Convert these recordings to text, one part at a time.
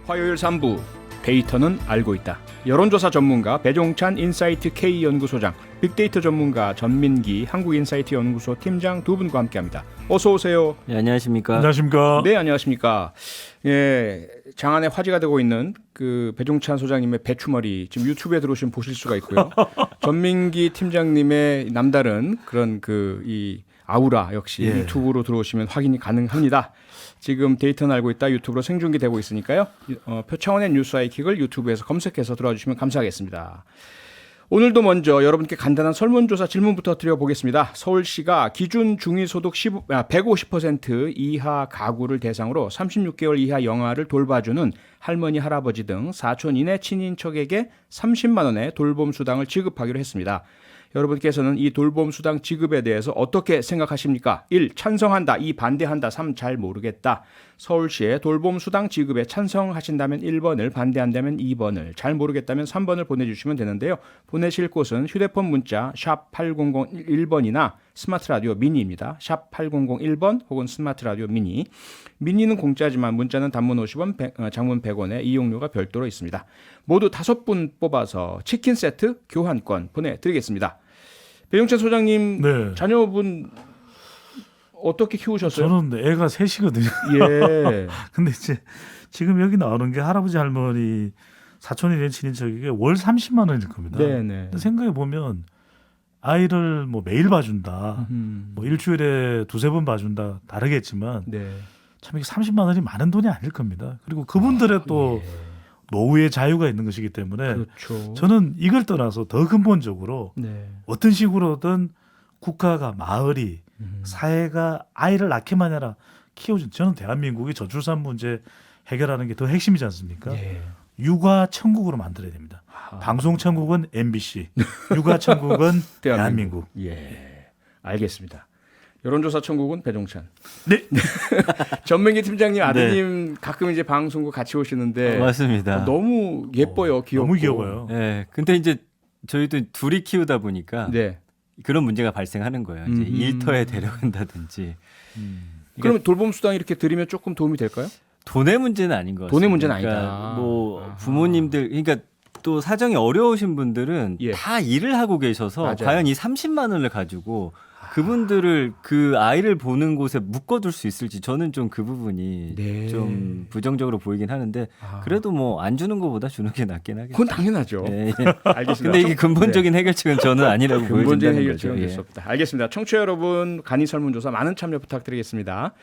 화요일 3부 데이터는 알고 있다. 여론조사 전문가 배종찬 인사이트 K연구소장, 빅데이터 전문가 전민기 한국인사이트 연구소 팀장 두 분과 함께합니다. 어서 오세요. 네, 안녕하십니까? 안녕하십니까? 네, 안녕하십니까? 예, 장안에 화제가 되고 있는 그 배종찬 소장님의 배추머리 지금 유튜브에 들어오시면 보실 수가 있고요. 전민기 팀장님의 남다른 그런 이 아우라 역시 유튜브로 들어오시면 확인이 가능합니다. 지금 데이터는 알고 있다 유튜브로 생중계되고 있으니까요. 표창원의 뉴스 아이킥을 유튜브에서 검색해서 들어주시면 감사하겠습니다. 오늘도 먼저 여러분께 간단한 설문조사 질문부터 드려보겠습니다. 서울시가 기준 중위소득 150% 이하 가구를 대상으로 36개월 이하 영아를 돌봐주는 할머니, 할아버지 등 사촌 이내 친인척에게 30만 원의 돌봄 수당을 지급하기로 했습니다. 여러분께서는 이 돌봄 수당 지급에 대해서 어떻게 생각하십니까? 1. 찬성한다. 2. 반대한다. 3. 잘 모르겠다. 서울시의 돌봄 수당 지급에 찬성하신다면 1번을, 반대한다면 2번을, 잘 모르겠다면 3번을 보내주시면 되는데요. 보내실 곳은 휴대폰 문자 샵 8001번이나 스마트 라디오 미니입니다. 샵 8001번 혹은 스마트 라디오 미니. 미니는 공짜지만 문자는 단문 50원, 장문 100원에 이용료가 별도로 있습니다. 모두 5분 뽑아서 치킨 세트 교환권 보내드리겠습니다. 배종찬 소장님, 네. 자녀분 어떻게 키우셨어요? 저는 애가 셋이거든요. 예. 근데 이제 지금 여기 나오는 게 할아버지 할머니 사촌이 된 친인척에게 월 30만 원일 겁니다. 네네. 생각해 보면 아이를 뭐 매일 봐준다, 뭐 일주일에 두세 번 봐준다 다르겠지만 네. 참 이게 30만 원이 많은 돈이 아닐 겁니다. 그리고 그분들의 또 노후의 자유가 있는 것이기 때문에 그렇죠. 저는 이걸 떠나서 더 근본적으로 네. 어떤 식으로든 국가가 마을이 사회가 아이를 낳기만 해라 키워준 저는 대한민국이 저출산 문제 해결하는 게 더 핵심이지 않습니까? 예. 육아 천국으로 만들어야 됩니다. 방송 천국은 MBC, 육아 천국은 대한민국. 예, 알겠습니다. 여론조사 천국은 배종찬. 네. 전민기 팀장님 아드님 가끔 이제 방송국 같이 오시는데 맞습니다. 너무 예뻐요, 귀엽고. 너무 귀여워요. 네, 근데 이제 저희도 둘이 키우다 보니까 네. 그런 문제가 발생하는 거예요. 이제 일터에 데려간다든지. 그럼 돌봄 수당 이렇게 드리면 조금 도움이 될까요? 돈의 문제는 아닌 것 같습니다. 돈의 문제는 그러니까 아니다. 뭐 아하. 부모님들, 그러니까 또 사정이 어려우신 분들은 예. 다 일을 하고 계셔서 맞아요. 과연 이 30만 원을 가지고 그분들을 그 아이를 보는 곳에 묶어둘 수 있을지 저는 좀 그 부분이 네. 좀 부정적으로 보이긴 하는데 아. 그래도 뭐 안 주는 것보다 주는 게 낫긴 하겠죠. 그건 당연하죠. 예, 예. 알겠습니다. 근데 이게 근본적인 해결책은 저는 아니라고 근본적인 보여진다는 해결책은 거죠. 될 수 없다. 알겠습니다. 청취자 여러분, 간이 설문조사 많은 참여 부탁드리겠습니다.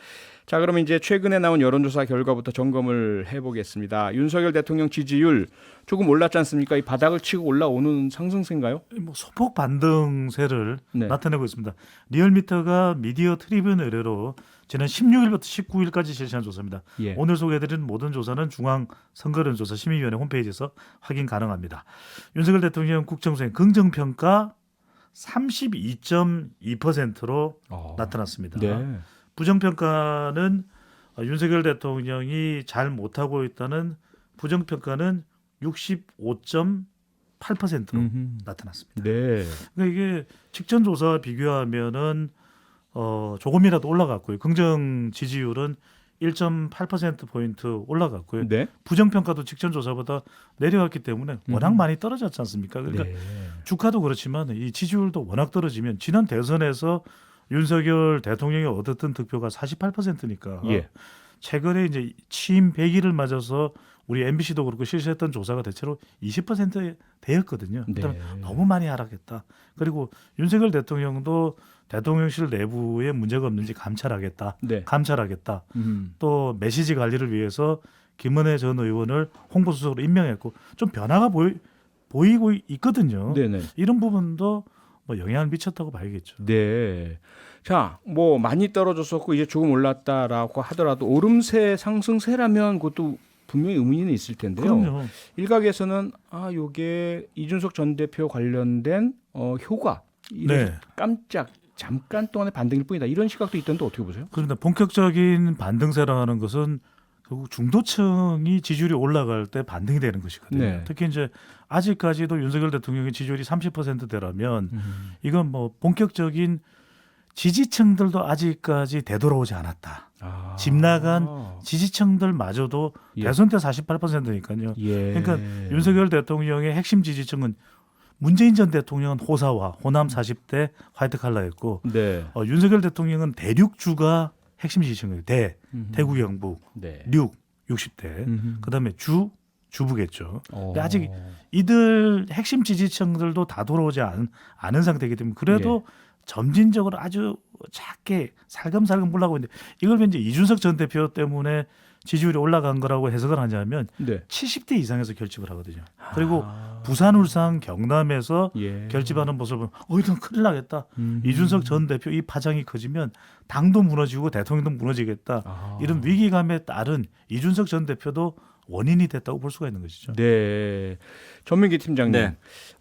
자, 그러면 이제 최근에 나온 여론조사 결과부터 점검을 해보겠습니다. 윤석열 대통령 지지율 조금 올랐지 않습니까? 이 바닥을 치고 올라오는 상승세인가요? 뭐 소폭 반등세를 네. 나타내고 있습니다. 리얼미터가 미디어 트리뷴 의뢰로 지난 16일부터 19일까지 실시한 조사입니다. 예. 오늘 소개해드린 모든 조사는 중앙선거론조사 심의위원회 홈페이지에서 확인 가능합니다. 윤석열 대통령 국정수행 긍정평가 32.2%로 나타났습니다. 네. 부정평가는 윤석열 대통령이 잘 못하고 있다는 부정평가는 65.8%로 나타났습니다. 네. 그러니까 이게 직전 조사와 비교하면은 조금이라도 올라갔고요. 긍정 지지율은 1.8% 포인트 올라갔고요. 네. 부정평가도 직전 조사보다 내려왔기 때문에 워낙 많이 떨어졌지 않습니까? 그러니까 네. 주가도 그렇지만 이 지지율도 워낙 떨어지면 지난 대선에서 윤석열 대통령이 얻었던 득표가 48%니까 예. 최근에 이제 취임 100일을 맞아서 우리 MBC도 그렇고 실시했던 조사가 대체로 20%대였거든요. 네. 그다음에 너무 많이 하락했다. 그리고 윤석열 대통령도 대통령실 내부에 문제가 없는지 감찰하겠다. 네. 감찰하겠다. 또 메시지 관리를 위해서 김은혜 전 의원을 홍보수석으로 임명했고 좀 변화가 보이고 있거든요. 네네. 이런 부분도 뭐 영향을 미쳤다고 봐야겠죠. 네. 자, 뭐 많이 떨어졌었고 이제 조금 올랐다라고 하더라도 오름세, 상승세라면 그것도 분명히 의미는 있을 텐데요. 그럼요. 일각에서는 요게 이준석 전 대표 관련된 효과, 네. 깜짝 잠깐 동안의 반등일 뿐이다. 이런 시각도 있던데 어떻게 보세요? 그런데 본격적인 반등세라는 것은 결국 중도층이 지지율이 올라갈 때 반등이 되는 것이거든요. 네. 특히 이제 아직까지도 윤석열 대통령의 지지율이 30%대라면 이건 뭐 본격적인 지지층들도 아직까지 되돌아오지 않았다. 집 나간 지지층들마저도 예. 대선 때 48%니까요. 예. 그러니까 윤석열 대통령의 핵심 지지층은 문재인 전 대통령은 호사와 호남 40대 화이트 칼라였고 네. 윤석열 대통령은 대륙주가 핵심 지지층이에요. 대구 경북, 네. 60대. 그다음에 주부겠죠. 근데 어. 아직 이들 핵심 지지층들도 다 돌아오지 않은 상태이기 때문에 그래도 점진적으로 아주 작게 살금살금 올라가고 있는데 이걸 이제 이준석 전 대표 때문에 지지율이 올라간 거라고 해석을 하냐면 네. 70대 이상에서 결집을 하거든요. 그리고 부산, 울산, 경남에서 예. 결집하는 모습은 이건 큰일 나겠다. 이준석 전 대표 이 파장이 커지면 당도 무너지고 대통령도 무너지겠다. 이런 위기감에 따른 이준석 전 대표도 원인이 됐다고 볼 수가 있는 것이죠. 네. 전민기 팀장님. 네.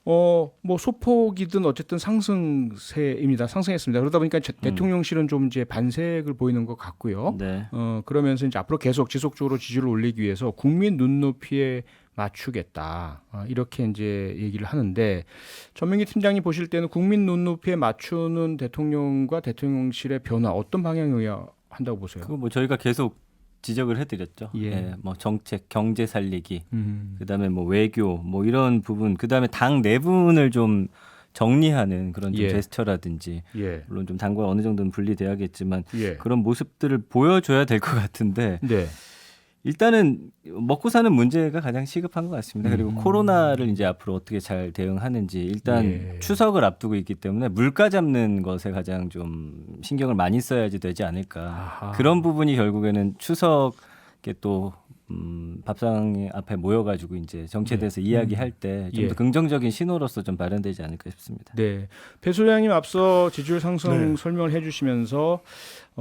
뭐 소폭이든 어쨌든 상승세입니다. 상승했습니다. 그러다 보니까 대통령실은 좀 이제 반색을 보이는 것 같고요. 네. 그러면서 이제 앞으로 계속 지속적으로 지지를 올리기 위해서 국민 눈높이에 맞추겠다. 이렇게 이제 얘기를 하는데 전민기 팀장님 보실 때는 국민 눈높이에 맞추는 대통령과 대통령실의 변화 어떤 방향이어야 한다고 보세요? 그거 뭐 저희가 계속 지적을 해드렸죠. 예. 예, 뭐 정책, 경제 살리기, 음. 그다음에 뭐 외교, 뭐 이런 부분, 그다음에 당 내분을 좀 정리하는 그런 좀 예. 제스처라든지, 예. 물론 좀 당과 어느 정도는 분리돼야겠지만 예. 그런 모습들을 보여줘야 될 것 같은데 네. 일단은 먹고 사는 문제가 가장 시급한 것 같습니다. 그리고 코로나를 이제 앞으로 어떻게 잘 대응하는지 일단 예. 추석을 앞두고 있기 때문에 물가 잡는 것에 가장 좀 신경을 많이 써야지 되지 않을까. 아하. 그런 부분이 결국에는 추석에 또 밥상 앞에 모여가지고 이제 정치에 대해서 이야기할 때 좀 예. 더 긍정적인 신호로서 좀 발현되지 않을까 싶습니다. 네. 배 소장님 앞서 지지율 상승 네. 설명을 해주시면서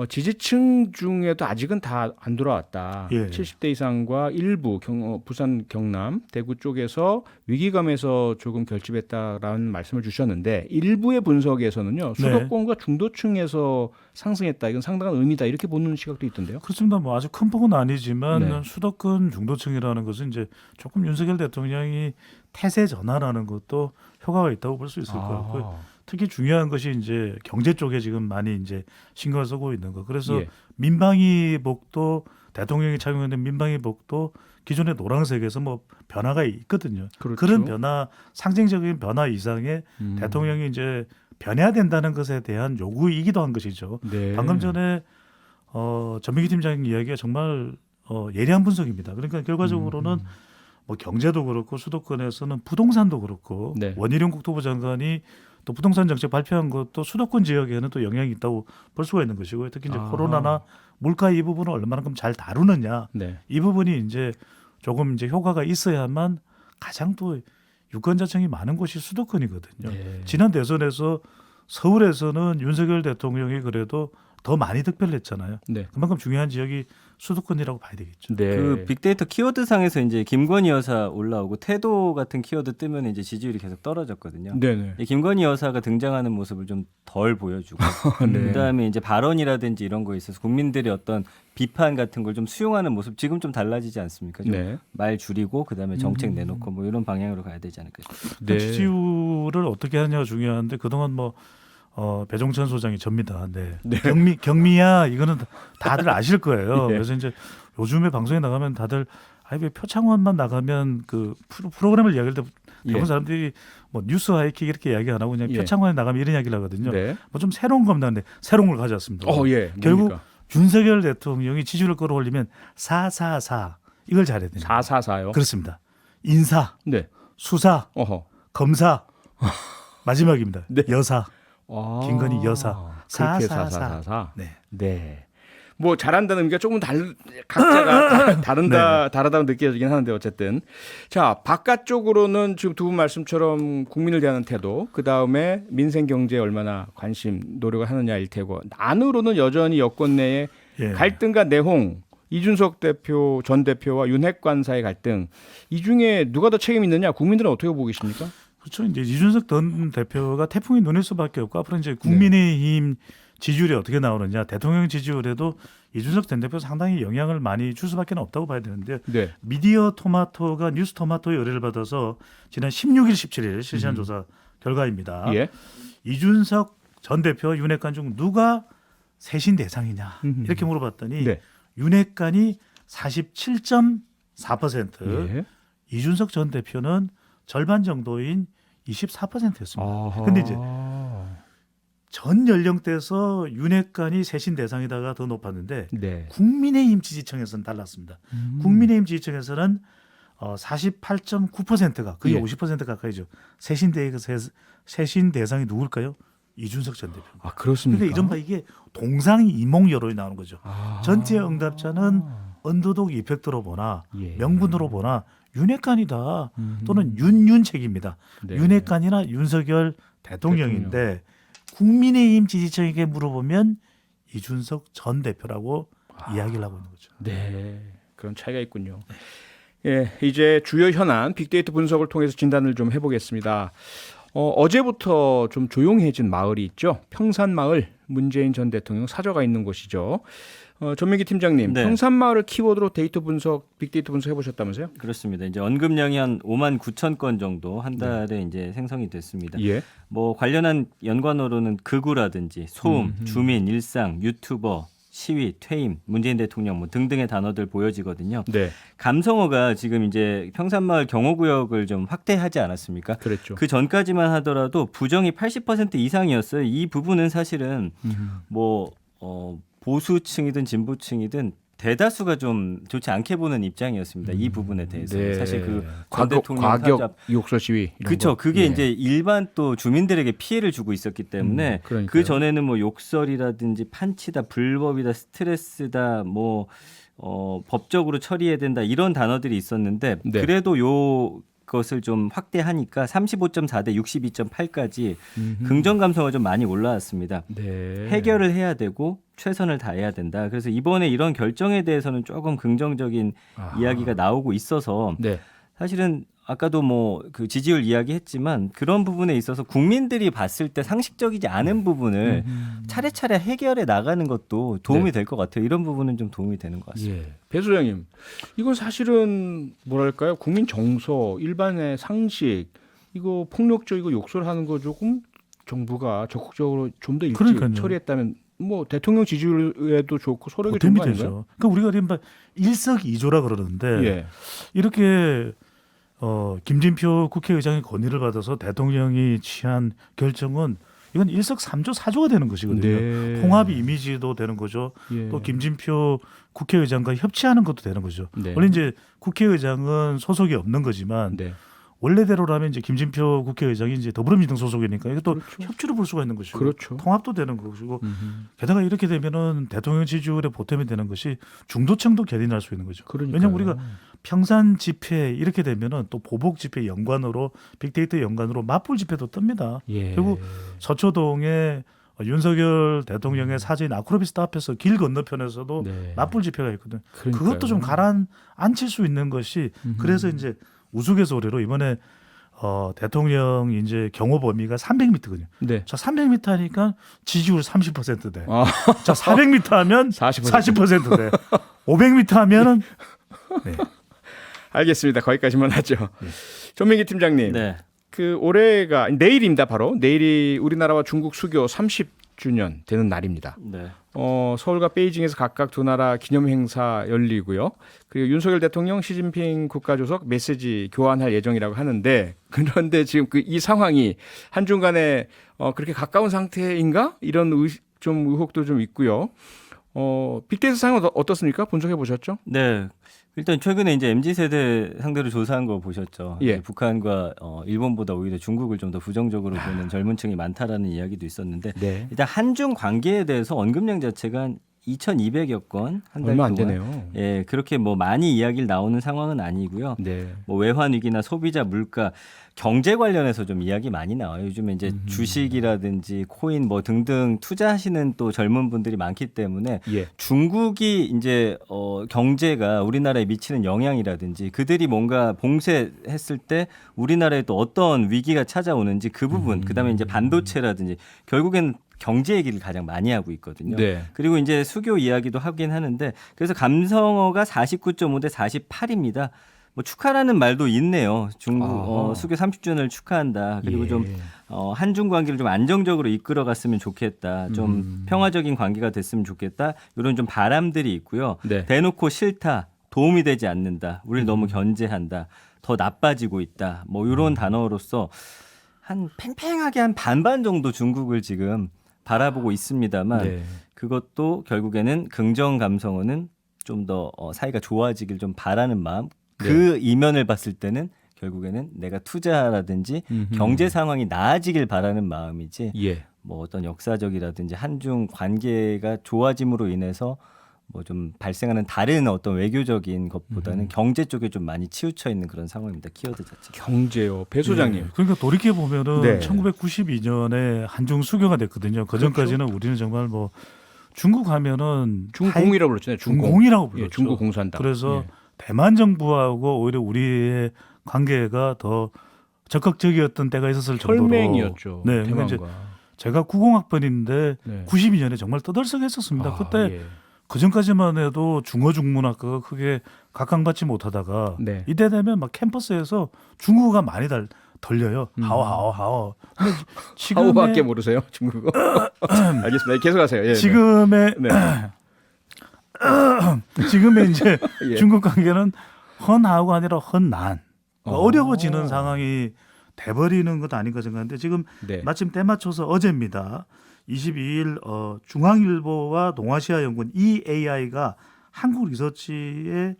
지지층 중에도 아직은 다 안 돌아왔다. 예. 70대 이상과 일부 부산, 경남, 대구 쪽에서 위기감에서 조금 결집했다라는 말씀을 주셨는데 일부의 분석에서는요. 수도권과 중도층에서 상승했다. 이건 상당한 의미다. 이렇게 보는 시각도 있던데요. 그렇습니다. 뭐 아주 큰 폭은 아니지만 네. 수도권 중도층이라는 것은 이제 조금 윤석열 대통령이 태세 전환하는 것도 효과가 있다고 볼 수 있을 것 같고요. 특히 중요한 것이 이제 경제 쪽에 지금 많이 이제 신경을 쓰고 있는 거. 그래서 예. 민방위복도 대통령이 착용했는 민방위복도 기존의 노란색에서 뭐 변화가 있거든요. 그렇죠. 그런 변화, 상징적인 변화 이상의 대통령이 이제 변해야 된다는 것에 대한 요구이기도 한 것이죠. 네. 방금 전에 전민기 팀장 이야기가 정말 예리한 분석입니다. 그러니까 결과적으로는 뭐 경제도 그렇고 수도권에서는 부동산도 그렇고 네. 원희룡 국토부 장관이 또 부동산 정책 발표한 것도 수도권 지역에는 또 영향이 있다고 볼 수가 있는 것이고요. 특히 이제 아하. 코로나나 물가 이 부분을 얼마만큼 잘 다루느냐 네. 이 부분이 이제 조금 이제 효과가 있어야만 가장 또 유권자층이 많은 곳이 수도권이거든요. 네. 지난 대선에서 서울에서는 윤석열 대통령이 그래도 더 많이 득표를 했잖아요. 네. 그만큼 중요한 지역이 수도권이라고 봐야 되겠죠. 네. 그 빅데이터 키워드 상에서 이제 김건희 여사 올라오고 태도 같은 키워드 뜨면 이제 지지율이 계속 떨어졌거든요. 네네. 이 김건희 여사가 등장하는 모습을 좀 덜 보여주고 네. 그다음에 이제 발언이라든지 이런 거에 있어서 국민들의 어떤 비판 같은 걸 좀 수용하는 모습 지금 좀 달라지지 않습니까? 좀 네. 말 줄이고 그다음에 정책 내놓고 뭐 이런 방향으로 가야 되지 않을까 싶습니다. 네. 지지율을 어떻게 하냐가 중요한데 그동안 뭐 배종찬 소장이 접니다. 네. 네. 경미야 이거는 다들 아실 거예요. 예. 그래서 이제 요즘에 방송에 나가면 다들 왜 표창원만 나가면 그 프로그램을 이야기할 때 예. 대부분 사람들이 뭐 뉴스 하이킥 이렇게 이야기 안 하고 그냥 예. 표창원에 나가면 이런 이야기를 하거든요. 네. 뭐 좀 새로운 겁니다. 근데 새로운 걸 가져왔습니다. 예. 결국 뭡니까? 윤석열 대통령이 지지율을 끌어올리면 444 이걸 잘해야 됩니다. 444요. 그렇습니다. 인사, 네. 수사, 어허. 검사 마지막입니다. 네. 여사. 아, 김건희 여사. 그렇게 444. 444. 네. 네. 뭐 잘한다는 의미가 조금 각자가 다르다고 느껴지긴 하는데 어쨌든 자 바깥쪽으로는 지금 두 분 말씀처럼 국민을 대하는 태도 그 다음에 민생 경제에 얼마나 관심 노력을 하느냐일 테고 안으로는 여전히 여권 내에 예. 갈등과 내홍 이준석 대표 전 대표와 윤핵관 사이 갈등 이 중에 누가 더 책임 있느냐 국민들은 어떻게 보고 계십니까? 그렇죠. 이제 이준석 전 대표가 태풍이 눈일 수밖에 없고 앞으로 이제 국민의힘 지지율이 어떻게 나오느냐 대통령 지지율에도 이준석 전 대표 상당히 영향을 많이 줄 수밖에 없다고 봐야 되는데 네. 미디어 토마토가 뉴스 토마토의 의뢰를 받아서 지난 16일, 17일 실시한 조사 결과입니다. 예. 이준석 전 대표 윤핵관 중 누가 세신 대상이냐 이렇게 물어봤더니 네. 윤핵관이 47.4%, 예. 이준석 전 대표는 절반 정도인 24%였습니다. 아하. 근데 이제 전 연령대에서 윤핵관이 세신 대상이다가 더 높았는데 네. 국민의힘 지지층에서는 달랐습니다. 국민의힘 지지층에서는 48.9%가 거의 예. 50% 가까이죠. 세신 대상이 누굴까요? 이준석 전 대표. 아 그렇습니까? 그러니까 이른바 이게 동상이몽 여론이 나오는 거죠. 아. 전체 응답자는 언더독 이펙트로 보나 예. 명분으로 보나 윤핵관이다 또는 윤윤책입니다. 네. 윤핵관이나 윤석열 대통령인데 국민의힘 지지층에게 물어보면 이준석 전 대표라고 이야기를 하고 있는 거죠. 네, 그런 차이가 있군요. 예, 이제 주요 현안 빅데이터 분석을 통해서 진단을 좀 해보겠습니다. 어제부터 좀 조용해진 마을이 있죠. 평산마을, 문재인 전 대통령 사저가 있는 곳이죠. 전민기 팀장님, 네. 평산마을을 키워드로 데이터 분석, 빅데이터 분석 해보셨다면서요? 그렇습니다. 이제 언급량이 한 5만 9천 건 정도 한 달에 이제 생성이 됐습니다. 예. 뭐 관련한 연관어로는 극우라든지 소음, 주민, 일상, 유튜버, 시위, 퇴임, 문재인 대통령 뭐 등등의 단어들 보여지거든요. 네, 감성어가 지금 이제 평산마을 경호구역을 좀 확대하지 않았습니까? 그랬죠. 그 전까지만 하더라도 부정이 80% 이상이었어요. 이 부분은 사실은 뭐 보수층이든 진보층이든 대다수가 좀 좋지 않게 보는 입장이었습니다. 이 부분에 대해서 네. 사실 그 전 대통령 과격 사자 욕설 시위. 이런 그렇죠. 거. 그게 예. 이제 일반 또 주민들에게 피해를 주고 있었기 때문에 그러니까요. 그 전에는 뭐 욕설이라든지 판치다, 불법이다, 스트레스다, 뭐 법적으로 처리해야 된다 이런 단어들이 있었는데 네. 그래도 것을 좀 확대하니까 35.4 대 62.8까지 긍정 감성이 좀 많이 올라왔습니다. 네. 해결을 해야 되고 최선을 다해야 된다. 그래서 이번에 이런 결정에 대해서는 조금 긍정적인 이야기가 나오고 있어서 네. 사실은 아까도 뭐 그 지지율 이야기했지만 그런 부분에 있어서 국민들이 봤을 때 상식적이지 않은 부분을 차례차례 해결해 나가는 것도 도움이 네. 될 것 같아요. 이런 부분은 좀 도움이 되는 것 같습니다. 예. 배 소장님, 이건 사실은 뭐랄까요? 국민 정서, 일반의 상식, 이거 폭력적이고 욕설하는 거 조금 정부가 적극적으로 좀 더 일찍 그러니까요. 처리했다면 뭐 대통령 지지율에도 좋고 서로에게 좋은 보탬이 거 아닌가요? 되죠. 그러니까 우리가 이른바 일석이조라 그러는데 예. 이렇게 김진표 국회의장의 건의를 받아서 대통령이 취한 결정은 이건 일석삼조 사조가 되는 것이거든요. 네. 통합 이미지도 되는 거죠. 예. 또 김진표 국회의장과 협치하는 것도 되는 거죠. 네. 원래 이제 국회의장은 소속이 없는 거지만 네. 원래대로라면 이제 김진표 국회의장이 이제 더불어민주당 소속이니까 이것도 그렇죠. 협치로 볼 수가 있는 것이고 그렇죠. 통합도 되는 것이고 게다가 이렇게 되면은 대통령 지지율에 보탬이 되는 것이 중도층도 견인할 수 있는 거죠. 그러니까요. 왜냐하면 우리가 평산 집회 이렇게 되면은 또 보복 집회 연관으로 빅데이터 연관으로 맞불 집회도 뜹니다. 예. 그리고 서초동에 윤석열 대통령의 사진 아크로비스트 앞에서 길 건너편에서도 네. 맞불 집회가 있거든. 그러니까요. 그것도 좀 가라앉힐 수 있는 것이 그래서 이제 우스갯소리로 이번에 대통령 이제 경호 범위가 300m거든요. 네. 자, 300m 하니까 지지율 30% 돼. 아. 자, 400m 하면 40% 돼. 500m 하면은 네. 알겠습니다. 거기까지만 하죠. 전민기 팀장님. 네. 그 올해가 내일입니다. 바로 내일이 우리나라와 중국 수교 30주년 되는 날입니다. 네. 서울과 베이징에서 각각 두 나라 기념 행사 열리고요. 그리고 윤석열 대통령, 시진핑 국가주석 메시지 교환할 예정이라고 하는데 그런데 지금 이 상황이 한중간에 그렇게 가까운 상태인가? 이런 좀 의혹도 좀 있고요. 빅데이터 상황은 어떻습니까? 분석해 보셨죠? 네. 일단 최근에 이제 MZ 세대 상대로 조사한 거 보셨죠? 예. 북한과 일본보다 오히려 중국을 좀 더 부정적으로 보는 젊은층이 많다라는 이야기도 있었는데 네. 일단 한중 관계에 대해서 언급량 자체가 한 2,200여 건 한 달 얼마 안 동안 되네요. 예, 그렇게 뭐 많이 이야기를 나오는 상황은 아니고요. 네. 뭐 외환 위기나 소비자 물가 경제 관련해서 좀 이야기 많이 나와요. 요즘에 이제 주식이라든지 코인 뭐 등등 투자하시는 또 젊은 분들이 많기 때문에 예. 중국이 이제 경제가 우리나라에 미치는 영향이라든지 그들이 뭔가 봉쇄했을 때 우리나라에 또 어떤 위기가 찾아오는지 그 부분 그다음에 이제 반도체라든지 결국엔 경제 얘기를 가장 많이 하고 있거든요. 네. 그리고 이제 수교 이야기도 하긴 하는데 그래서 감성어가 49.5 대 48입니다. 뭐 축하라는 말도 있네요. 중국 아하. 수교 30주년을 축하한다. 그리고 예. 좀 한중 관계를 좀 안정적으로 이끌어갔으면 좋겠다. 좀 평화적인 관계가 됐으면 좋겠다. 이런 좀 바람들이 있고요. 네. 대놓고 싫다. 도움이 되지 않는다. 우리를 너무 견제한다. 더 나빠지고 있다. 뭐 이런 단어로서 한 팽팽하게 한 반반 정도 중국을 지금 바라보고 있습니다만 네. 그것도 결국에는 긍정 감성어는 좀 더 사이가 좋아지길 좀 바라는 마음. 그 이면을 봤을 때는 결국에는 내가 투자라든지 경제 상황이 나아지길 바라는 마음이지 예. 뭐 어떤 역사적이라든지 한중 관계가 좋아짐으로 인해서 뭐 좀 발생하는 다른 어떤 외교적인 것보다는 경제 쪽에 좀 많이 치우쳐 있는 그런 상황입니다. 키워드 자체가. 경제요. 배 소장님. 예, 그러니까 돌이켜 보면은 네. 1992년에 한중 수교가 됐거든요. 그 전까지는 우리는 정말 뭐 중국 하면은 중공이라고 불렀잖아요. 중공이라고 불렀죠. 예, 중국 공산당. 그래서 예. 대만 정부하고 오히려 우리의 관계가 더 적극적이었던 때가 있었을 정도로 혈맹이었죠. 네, 그러니까 이제 대만과. 제가 90학번인데 네. 92년에 정말 떠들썩했었습니다. 아, 그때 예. 그 전까지만 해도 중어 중문학과가 크게 각광받지 못하다가 네. 이때 되면 막 캠퍼스에서 중국어가 많이 들려요. 하오. 근데 하오밖에 모르세요? 중국어? 알겠습니다. 계속하세요. 예, 지금의 네. 지금의 이제 예. 중국 관계는 헌하오가 아니라 헌난 어. 어려워지는 상황이 돼버리는 것도 아닌가 생각하는데 지금 네. 마침 때 맞춰서 어제입니다. 22일 중앙일보와 동아시아 연구원 EAI가 한국 리서치에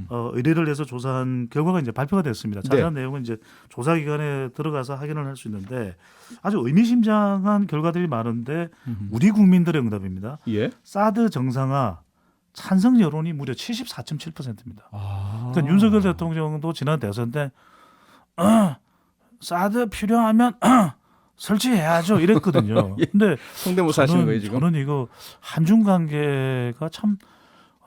의뢰를 해서 조사한 결과가 이제 발표가 됐습니다. 자세한 내용은 이제 조사 기관에 들어가서 확인을 할 수 있는데 아주 의미심장한 결과들이 많은데 우리 국민들의 응답입니다. 예. 사드 정상화 찬성 여론이 무려 74.7%입니다. 아. 그러니까 윤석열 대통령도 지난 대선 때 사드 필요하면 설치해야죠 이랬거든요. 근데 성대모사 하시는 거예요 지금? 저는 이거 한중 관계가 참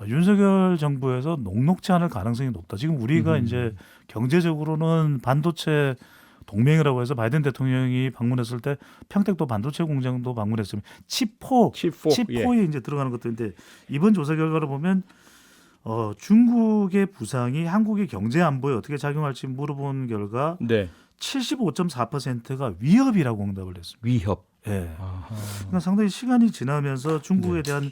윤석열 정부에서 녹록지 않을 가능성이 높다. 지금 우리가 이제 경제적으로는 반도체 동맹이라고 해서 바이든 대통령이 방문했을 때 평택도 반도체 공장도 방문했으면 칩포에 이제 들어가는 것들인데 이번 조사 결과를 보면 중국의 부상이 한국의 경제 안보에 어떻게 작용할지 물어본 결과 네. 75.4%가 위협이라고 응답을 했습니다. 위협. 예. 아하. 그러니까 상당히 시간이 지나면서 중국에 대한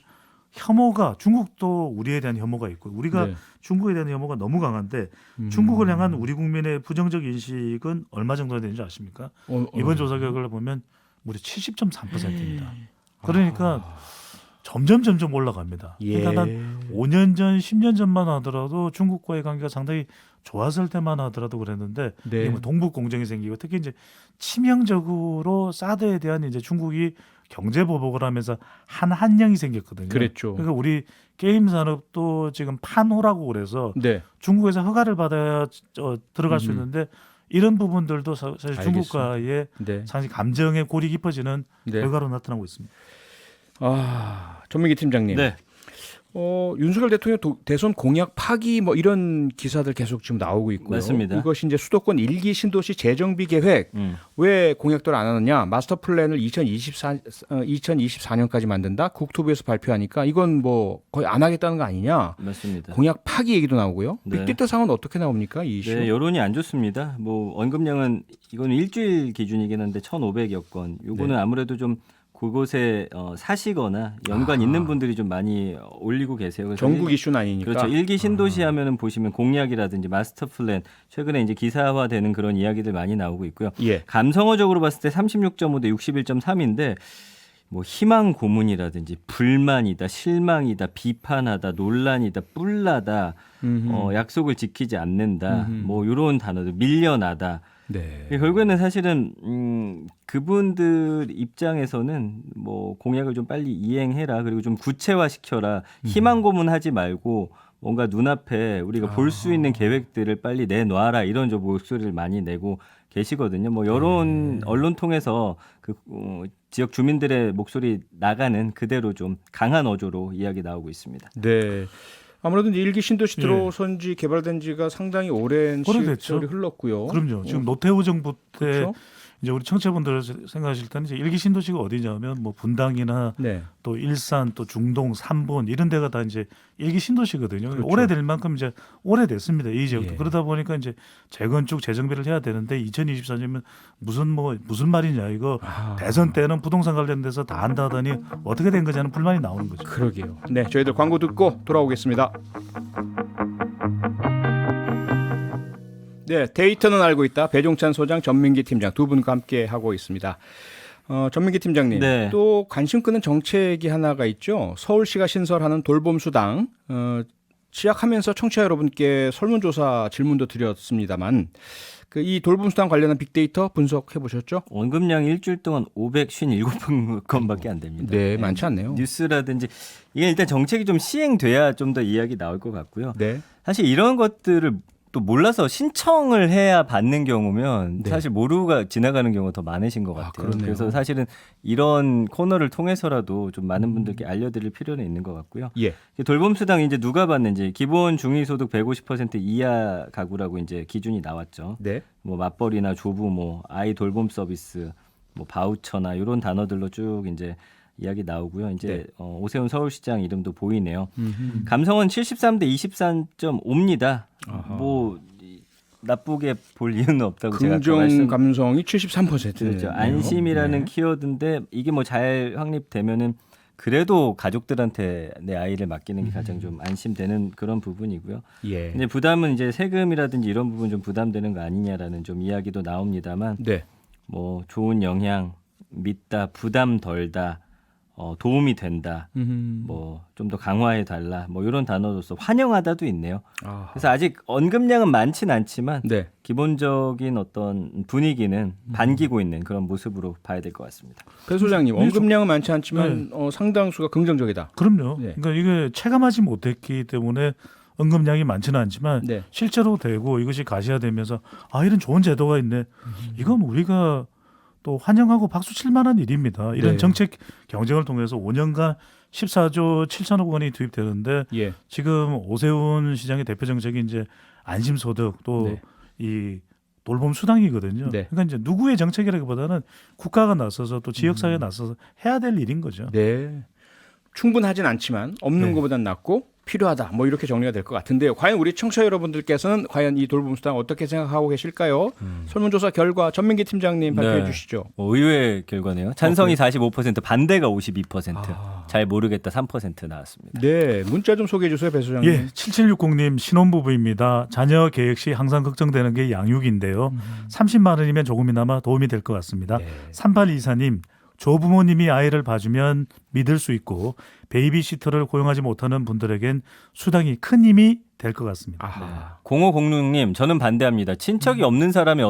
혐오가 중국도 우리에 대한 혐오가 있고 우리가 네. 중국에 대한 혐오가 너무 강한데 중국을 향한 우리 국민의 부정적 인식은 얼마 정도 되는지 아십니까? 이번 조사 결과를 보면 무려 70.3%입니다. 그러니까 점점 올라갑니다. 예. 그러니까 한 5년 전, 10년 전만 하더라도 중국과의 관계가 상당히 좋았을 때만 하더라도 그랬는데 네. 이게 뭐 동북 공정이 생기고 특히 이제 치명적으로 사드에 대한 이제 중국이 경제 보복을 하면서 한한령이 생겼거든요. 그랬죠. 그러니까 우리 게임 산업도 지금 판호라고 그래서 네. 중국에서 허가를 받아야 들어갈 수 있는데 이런 부분들도 사실 중국과의 네. 상당히 감정의 골이 깊어지는 네. 결과로 나타나고 있습니다. 아, 전민기 팀장님. 네. 윤석열 대통령 대선 공약 파기 뭐 이런 기사들 계속 지금 나오고 있고요. 맞습니다. 이것이 이제 수도권 1기 신도시 재정비 계획 왜 공약들을 안 하느냐? 마스터 플랜을 2024년까지 만든다. 국토부에서 발표하니까 이건 뭐 거의 안 하겠다는 거 아니냐? 맞습니다. 공약 파기 얘기도 나오고요. 네. 빅데이터 상황은 어떻게 나옵니까? 이 이슈? 네, 여론이 안 좋습니다. 뭐 언급량은 이거는 일주일 기준이긴 한데 1,500여 건. 요거는 아무래도 좀 그곳에 사시거나 연관 있는 분들이 좀 많이 올리고 계세요. 그래서 전국 이슈는 아니니까. 그렇죠. 일기 신도시 하면은 보시면 공약이라든지 마스터 플랜 최근에 이제 기사화되는 그런 이야기들 많이 나오고 있고요. 예. 감성어적으로 봤을 때 36.5 대 61.3인데 뭐 희망 고문이라든지 불만이다, 실망이다, 비판하다, 논란이다, 뿔나다, 약속을 지키지 않는다, 뭐 이런 단어들 밀려나다. 네. 결국에는 사실은 그분들 입장에서는 뭐 공약을 좀 빨리 이행해라 그리고 좀 구체화시켜라 희망 고문하지 말고 뭔가 눈앞에 우리가 볼 수 있는 계획들을 빨리 내놔라 이런 좀 목소리를 많이 내고 계시거든요. 뭐 여론 언론 통해서 그 지역 주민들의 목소리 나가는 그대로 좀 강한 어조로 이야기 나오고 있습니다. 네. 아무래도 이제 일기 신도시 들어선 지 개발된 지가 상당히 오랜 오래됐죠. 시절이 흘렀고요. 그럼요. 지금 노태우 정부 때 그렇죠? 이제 우리 청취자분들 생각하실 때는 이제 일기 신도시가 어디냐면 뭐 분당이나 네. 또 일산 또 중동 삼본 이런 데가 다 이제 일기 신도시거든요. 그렇죠. 오래될 만큼 이제 오래됐습니다. 이 지역도 예. 그러다 보니까 이제 재건축 재정비를 해야 되는데 2024년이면 무슨 말이냐 이거 대선 때는 부동산 관련돼서 다 한다더니 어떻게 된 거냐는 불만이 나오는 거죠. 그러게요. 네, 저희들 광고 듣고 돌아오겠습니다. 네, 데이터는 알고 있다. 배종찬 소장, 전민기 팀장 두 분과 함께 하고 있습니다. 전민기 팀장님, 네. 또 관심 끄는 정책이 하나가 있죠. 서울시가 신설하는 돌봄 수당. 시작하면서 청취자 여러분께 설문조사 질문도 드렸습니다만, 이 돌봄 수당 관련한 빅데이터 분석해 보셨죠? 원금량이 일주일 동안 557건밖에 안 됩니다. 네, 많지 않네요. 뉴스라든지 이게 일단 정책이 좀 시행돼야 좀 더 이야기 나올 것 같고요. 네, 사실 이런 것들을 또 몰라서 신청을 해야 받는 경우면 네. 사실 모르고 지나가는 경우가 더 많으신 것 같아요. 그렇네요. 그래서 사실은 이런 코너를 통해서라도 좀 많은 분들께 알려드릴 필요는 있는 것 같고요. 예, 돌봄수당 이제 누가 받는지 기본 중위소득 150% 이하 가구라고 이제 기준이 나왔죠. 네, 뭐 맞벌이나 조부모, 아이 돌봄 서비스, 뭐 바우처나 이런 단어들로 쭉 이제 이야기 나오고요. 이제 네. 오세훈 서울시장 이름도 보이네요. 감성은 73대 23.5입니다. 뭐 나쁘게 볼 이유는 없다고 제가 아까 긍정 감성이 73%. 그렇죠. 안심이라는 키워드인데 이게 뭐 잘 확립되면은 그래도 가족들한테 내 아이를 맡기는 게 가장 좀 안심되는 그런 부분이고요. 예. 근데 부담은 이제 세금이라든지 이런 부분 좀 부담되는 거 아니냐라는 좀 이야기도 나옵니다만 네. 뭐 좋은 영향, 믿다, 부담 덜다, 도움이 된다, 뭐 좀 더 강화해 달라, 뭐 이런 단어로서 환영하다도 있네요. 아, 그래서 아직 언급량은 많진 않지만 네. 기본적인 어떤 분위기는 반기고 있는 그런 모습으로 봐야 될 것 같습니다. 배 소장님, 네, 언급량은 많지 않지만 상당수가 긍정적이다. 그럼요. 네. 그러니까 이게 체감하지 못했기 때문에 언급량이 많지는 않지만 네. 실제로 되고 이것이 가시화되면서 이런 좋은 제도가 있네. 이건 우리가 또 환영하고 박수 칠 만한 일입니다. 이런 네. 정책 경쟁을 통해서 5년간 14조 7천억 원이 투입되는데 예. 지금 오세훈 시장의 대표 정책이 이제 안심소득 또 이 돌봄 수당이거든요. 네. 그러니까 이제 누구의 정책이라기보다는 국가가 나서서 또 지역사회가 나서서 해야 될 일인 거죠. 네. 충분하진 않지만 없는 네. 것보단 낫고 필요하다. 뭐 이렇게 정리가 될 것 같은데요. 과연 우리 청취자 여러분들께서는 과연 이 돌봄 수당 어떻게 생각하고 계실까요? 설문조사 결과 전민기 팀장님 발표해 네. 주시죠. 의외의 결과네요. 찬성이 45%, 반대가 52%, 잘 모르겠다 3% 나왔습니다. 네, 문자 좀 소개해 주세요, 배 소장님. 예, 7760님 신혼부부입니다. 자녀 계획 시 항상 걱정되는 게 양육인데요. 30만 원이면 조금이나마 도움이 될 것 같습니다. 네. 3824님 조부모님이 아이를 봐주면 믿을 수 있고 베이비시터를 고용하지 못하는 분들에겐 수당이 큰 힘이 될 것 같습니다. 아하. 0506님 저는 반대합니다. 친척이 없는 사람은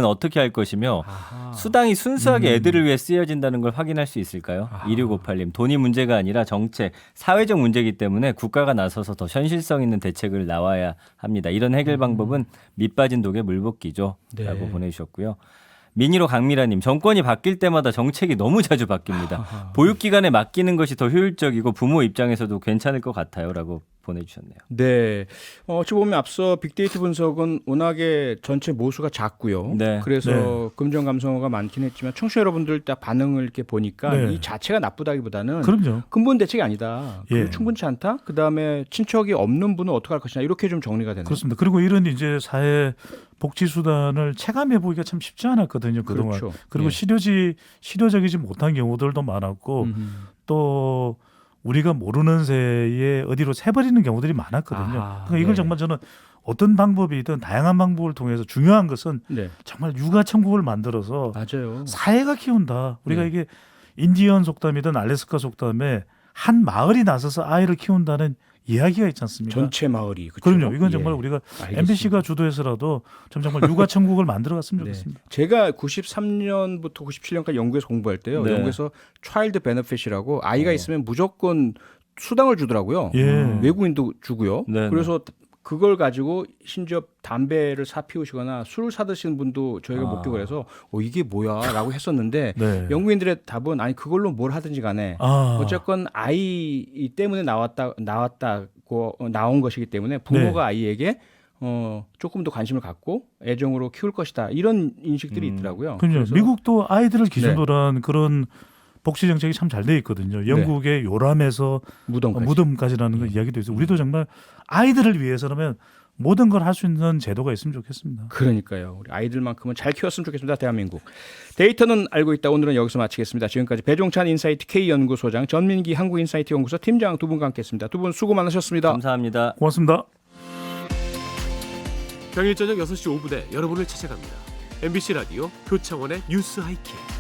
어떻게 할 것이며 아하. 수당이 순수하게 애들을 위해 쓰여진다는 걸 확인할 수 있을까요? 2658님 돈이 문제가 아니라 정책, 사회적 문제이기 때문에 국가가 나서서 더 현실성 있는 대책을 나와야 합니다. 이런 해결 방법은 밑빠진 독에 물붓기죠. 네. 라고 보내주셨고요. 미니로 강미라님 정권이 바뀔 때마다 정책이 너무 자주 바뀝니다. 보육기관에 맡기는 것이 더 효율적이고 부모 입장에서도 괜찮을 것 같아요. 라고 보내주셨네요. 네. 어찌 보면 앞서 빅데이터 분석은 워낙에 전체 모수가 작고요. 네. 그래서 긍정 감성어가 많긴 했지만 청취자 여러분들 딱 반응을 이렇게 보니까 네. 이 자체가 나쁘다기보다는 그럼요. 근본 대책이 아니다. 그리고 예. 충분치 않다. 그다음에 친척이 없는 분은 어떻게 할 것이냐. 이렇게 좀 정리가 되네요. 그렇습니다. 그리고 이런 이제 사회 복지 수단을 체감해 보기가 참 쉽지 않았거든요. 그동안. 그렇죠. 그리고 예. 실효적이지 못한 경우들도 많았고 또 우리가 모르는 새에 어디로 새버리는 경우들이 많았거든요. 아하, 그러니까 이걸 네. 정말 저는 어떤 방법이든 다양한 방법을 통해서 중요한 것은 네. 정말 육아 천국을 만들어서 맞아요. 사회가 키운다. 우리가 네. 이게 인디언 속담이든 알래스카 속담에 한 마을이 나서서 아이를 키운다는 이야기가 있지 않습니까? 전체 마을이. 그렇죠? 그럼요. 이건 정말 예. 우리가 알겠습니다. MBC가 주도해서라도 좀 정말 육아 천국을 만들어갔으면 네. 좋겠습니다. 제가 93년부터 97년까지 영국에서 공부할 때요. 네. 영국에서 차일드 베너핏이라고 아이가 있으면 무조건 수당을 주더라고요. 예. 외국인도 주고요. 네, 그래서 그걸 가지고 심지어 담배를 사 피우시거나 술을 사 드시는 분도 저희가 목격을 해서 이게 뭐야라고 했었는데 네. 영국인들의 답은 아니 그걸로 뭘 하든지 간에 어쨌건 아이 때문에 나온 것이기 때문에 부모가 아이에게 조금 더 관심을 갖고 애정으로 키울 것이다. 이런 인식들이 있더라고요. 그렇죠. 그래서 미국도 아이들을 기준으로 한 그런 복지 정책이 참 잘 돼 있거든요. 영국의 요람에서 무덤까지라는 거 이야기도 있어요. 우리도 정말 아이들을 위해서라면 모든 걸 할 수 있는 제도가 있으면 좋겠습니다. 그러니까요. 우리 아이들만큼은 잘 키웠으면 좋겠습니다. 대한민국. 데이터는 알고 있다. 오늘은 여기서 마치겠습니다. 지금까지 배종찬 인사이트 K연구소장, 전민기 한국인사이트 연구소 팀장 두 분과 함께했습니다. 두 분 수고 많으셨습니다. 감사합니다. 고맙습니다. 평일 저녁 6시 5분에 여러분을 찾아갑니다. MBC 라디오 표창원의 뉴스 하이킥.